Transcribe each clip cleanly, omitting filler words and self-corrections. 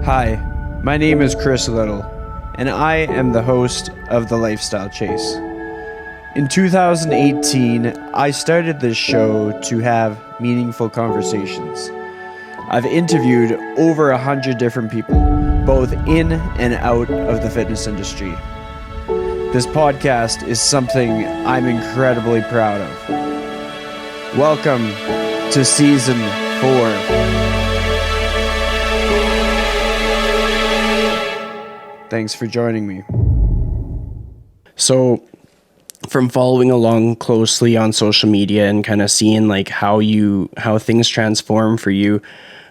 Hi, my name is Chris Liddle, and I am the host of The Lifestyle Chase. In 2018, I started this show to have meaningful conversations. I've interviewed over 100 different people, both in and out of the fitness industry. This podcast is something I'm incredibly proud of. Welcome to Season 4. Thanks for joining me. So, from following along closely on social media and kind of seeing like how things transform for you,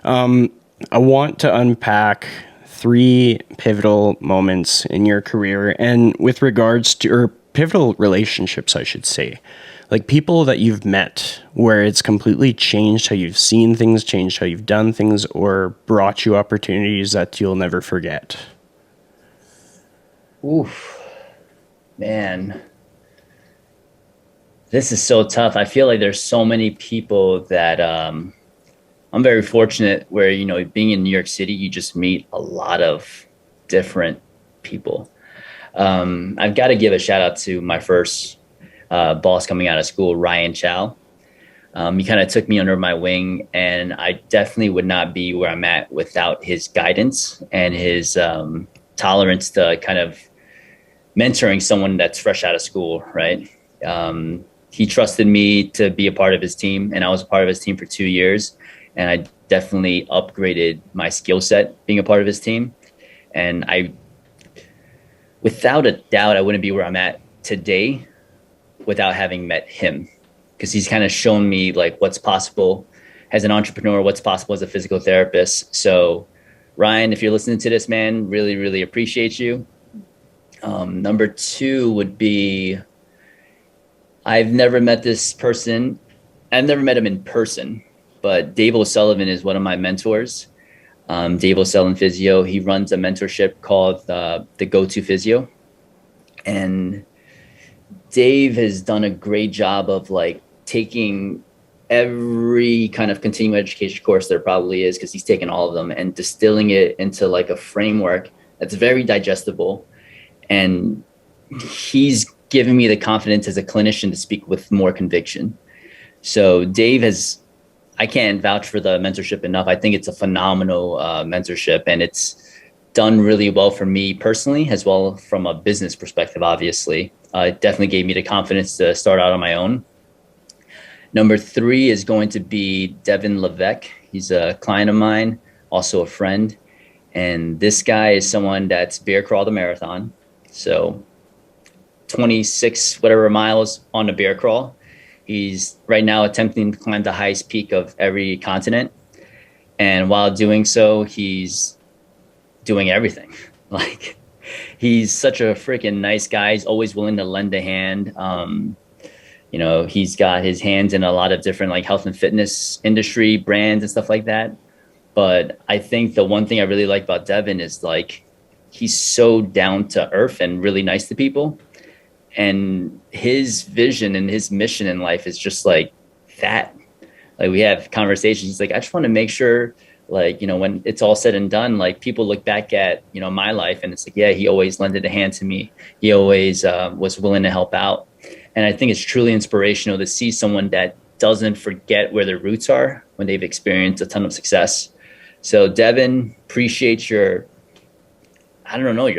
I want to unpack 3 pivotal moments in your career, and with regards to, or pivotal relationships, I should say, like people that you've met where it's completely changed how you've seen things, changed how you've done things, or brought you opportunities that you'll never forget. Oof, man, this is so tough. I feel like there's so many people that I'm very fortunate where, being in New York City, you just meet a lot of different people. I've got to give a shout out to my first boss coming out of school, Ryan Chow. He kind of took me under my wing, and I definitely would not be where I'm at without his guidance and his tolerance to kind of mentoring someone that's fresh out of school, right? He trusted me to be a part of his team, and I was a part of his team for 2 years. And I definitely upgraded my skill set being a part of his team. And without a doubt, I wouldn't be where I'm at today without having met him, because he's kind of shown me like what's possible as an entrepreneur, what's possible as a physical therapist. So Ryan, if you're listening to this, man, really, really appreciate you. Number 2 would be, I've never met this person. I've never met him in person, but Dave O'Sullivan is one of my mentors. Dave O'Sullivan Physio. He runs a mentorship called the Go-To Physio. And Dave has done a great job of like taking every kind of continuing education course there probably is, because he's taken all of them, and distilling it into like a framework that's very digestible. And he's given me the confidence as a clinician to speak with more conviction. So Dave I can't vouch for the mentorship enough. I think it's a phenomenal mentorship, and it's done really well for me personally, as well from a business perspective, obviously. It definitely gave me the confidence to start out on my own. Number 3 is going to be Devin Levesque. He's a client of mine, also a friend. And this guy is someone that's bear crawled a marathon. So 26 whatever miles on the bear crawl. He's right now attempting to climb the highest peak of every continent. And while doing so, he's doing everything. Like, he's such a freaking nice guy. He's always willing to lend a hand. He's got his hands in a lot of different like health and fitness industry brands and stuff like that. But I think the one thing I really like about Devin is like, he's so down to earth and really nice to people. And his vision and his mission in life is just like that. Like, we have conversations. He's like, I just want to make sure, like, when it's all said and done, like people look back at, my life, and it's like, yeah, he always lended a hand to me. He always was willing to help out. And I think it's truly inspirational to see someone that doesn't forget where their roots are when they've experienced a ton of success. So Devin, appreciate your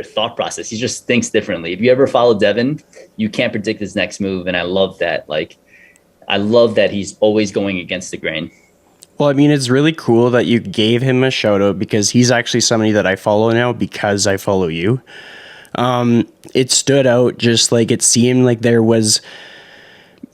thought process. He just thinks differently. If you ever follow Devin, you can't predict his next move. And I love that. Like, I love that he's always going against the grain. Well, I mean, it's really cool that you gave him a shout out, because he's actually somebody that I follow now because I follow you. It stood out, just like it seemed like there was,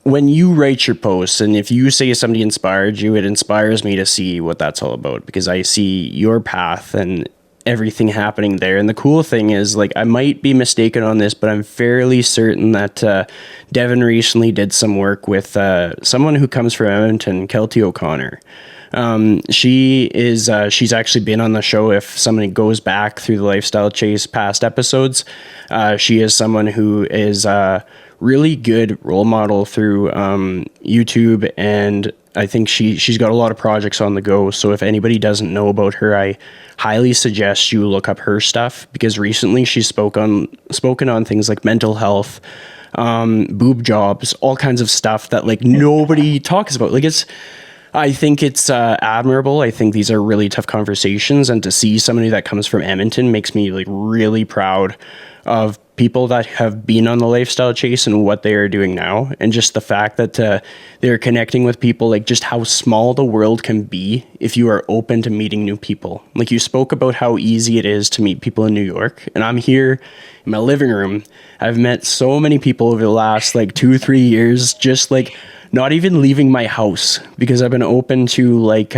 when you write your posts, and if you say somebody inspired you, it inspires me to see what that's all about, because I see your path and everything happening there. And the cool thing is, like, I might be mistaken on this, but I'm fairly certain that Devin recently did some work with someone who comes from Edmonton, Kelty O'Connor. She's actually been on the show. If somebody goes back through the Lifestyle Chase past episodes, she is someone who is really good role model through YouTube and I think she's got a lot of projects on the go. So if anybody doesn't know about her, I highly suggest you look up her stuff, because recently she's spoken on things like mental health, boob jobs, all kinds of stuff that like nobody talks about. Like I think it's admirable. I think these are really tough conversations, and to see somebody that comes from Edmonton makes me like really proud of people that have been on the lifestyle chase and what they are doing now. And just the fact that they're connecting with people, like just how small the world can be if you are open to meeting new people. Like you spoke about how easy it is to meet people in New York, and I'm here in my living room. I've met so many people over the last like 2-3 years, just like not even leaving my house, because I've been open to like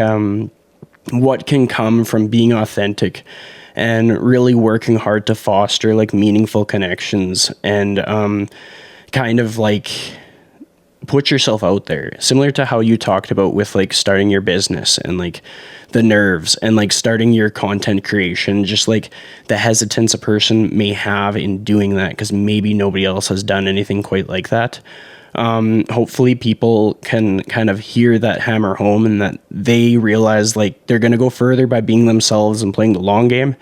what can come from being authentic and really working hard to foster like meaningful connections and kind of like put yourself out there, similar to how you talked about with like starting your business and like the nerves and like starting your content creation, just like the hesitance a person may have in doing that because maybe nobody else has done anything quite like that. Hopefully people can kind of hear that hammer home, and that they realize like they're going to go further by being themselves and playing the long game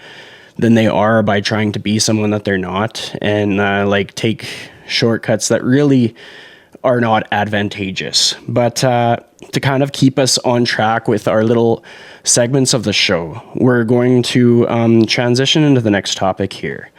than they are by trying to be someone that they're not, and like take shortcuts that really are not advantageous. But to kind of keep us on track with our little segments of the show, we're going to transition into the next topic here.